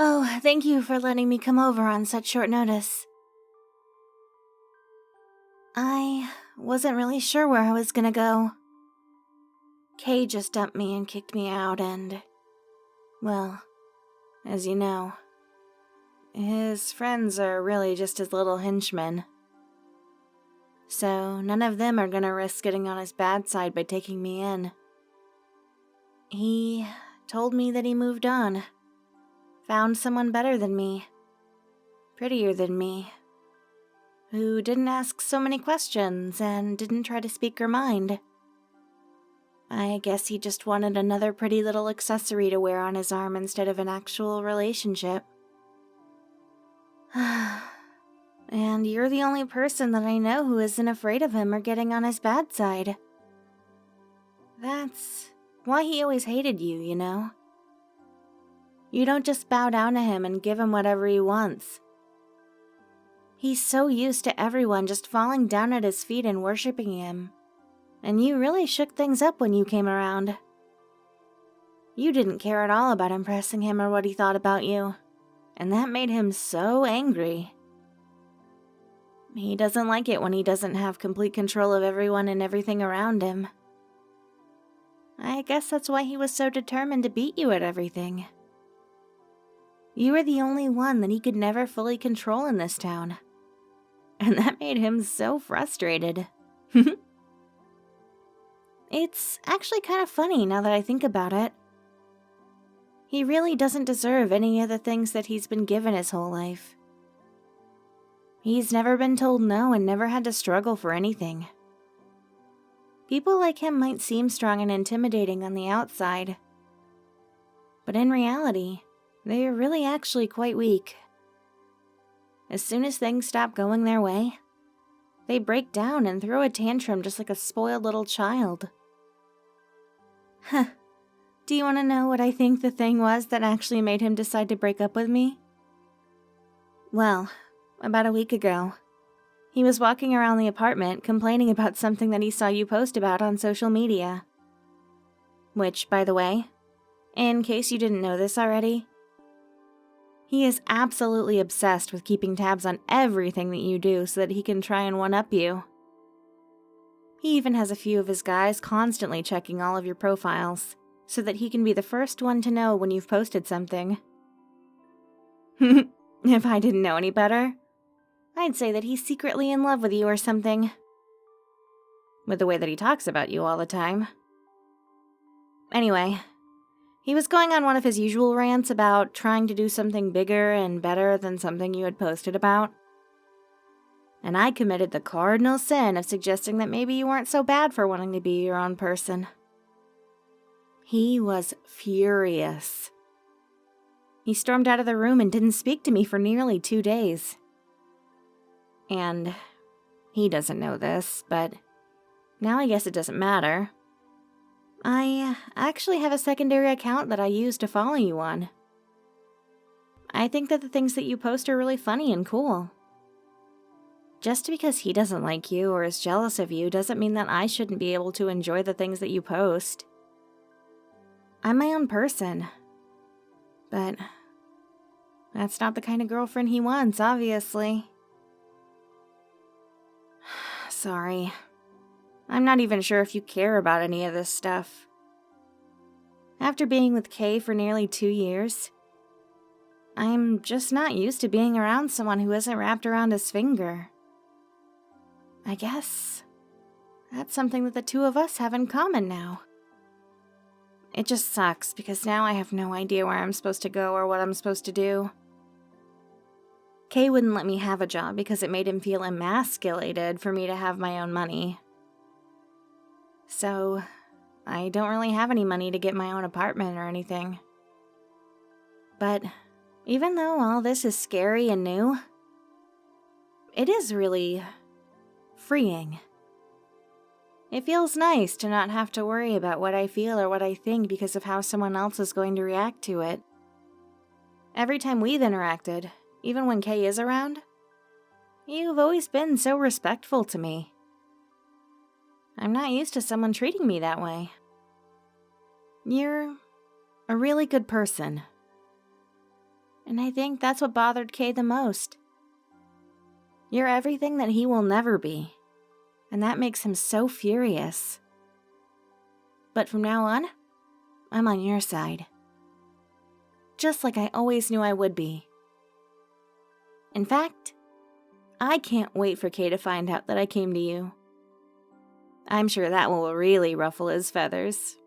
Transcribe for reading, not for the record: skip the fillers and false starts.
Oh, thank you for letting me come over on such short notice. I wasn't really sure where I was gonna go. Kay just dumped me and kicked me out and, well, as you know, his friends are really just his little henchmen. So none of them are gonna risk getting on his bad side by taking me in. He told me that he moved on. Found someone better than me. Prettier than me. Who didn't ask so many questions and didn't try to speak her mind. I guess he just wanted another pretty little accessory to wear on his arm instead of an actual relationship. And you're the only person that I know who isn't afraid of him or getting on his bad side. That's why he always hated you, you know? You don't just bow down to him and give him whatever he wants. He's so used to everyone just falling down at his feet and worshipping him. And you really shook things up when you came around. You didn't care at all about impressing him or what he thought about you. And that made him so angry. He doesn't like it when he doesn't have complete control of everyone and everything around him. I guess that's why he was so determined to beat you at everything. You were the only one that he could never fully control in this town. And that made him so frustrated. It's actually kind of funny now that I think about it. He really doesn't deserve any of the things that he's been given his whole life. He's never been told no and never had to struggle for anything. People like him might seem strong and intimidating on the outside, but in reality, they are really actually quite weak. As soon as things stop going their way, they break down and throw a tantrum just like a spoiled little child. Huh. Do you want to know what I think the thing was that actually made him decide to break up with me? Well, about a week ago, he was walking around the apartment complaining about something that he saw you post about on social media. Which, by the way, in case you didn't know this already, he is absolutely obsessed with keeping tabs on everything that you do so that he can try and one-up you. He even has a few of his guys constantly checking all of your profiles, so that he can be the first one to know when you've posted something. If I didn't know any better, I'd say that he's secretly in love with you or something. With the way that he talks about you all the time. Anyway, he was going on one of his usual rants about trying to do something bigger and better than something you had posted about. And I committed the cardinal sin of suggesting that maybe you weren't so bad for wanting to be your own person. He was furious. He stormed out of the room and didn't speak to me for nearly 2 days. And he doesn't know this, but now I guess it doesn't matter. I actually have a secondary account that I use to follow you on. I think that the things that you post are really funny and cool. Just because he doesn't like you or is jealous of you doesn't mean that I shouldn't be able to enjoy the things that you post. I'm my own person. But that's not the kind of girlfriend he wants, obviously. Sorry. I'm not even sure if you care about any of this stuff. After being with Kay for nearly 2 years, I'm just not used to being around someone who isn't wrapped around his finger. I guess that's something that the two of us have in common now. It just sucks because now I have no idea where I'm supposed to go or what I'm supposed to do. Kay wouldn't let me have a job because it made him feel emasculated for me to have my own money. So, I don't really have any money to get my own apartment or anything. But even though all this is scary and new, it is really freeing. It feels nice to not have to worry about what I feel or what I think because of how someone else is going to react to it. Every time we've interacted, even when Kay is around, You've always been so respectful to me. I'm not used to someone treating me that way. You're a really good person. And I think that's what bothered Kay the most. You're everything that he will never be. And that makes him so furious. But from now on, I'm on your side. Just like I always knew I would be. In fact, I can't wait for Kay to find out that I came to you. I'm sure that will really ruffle his feathers.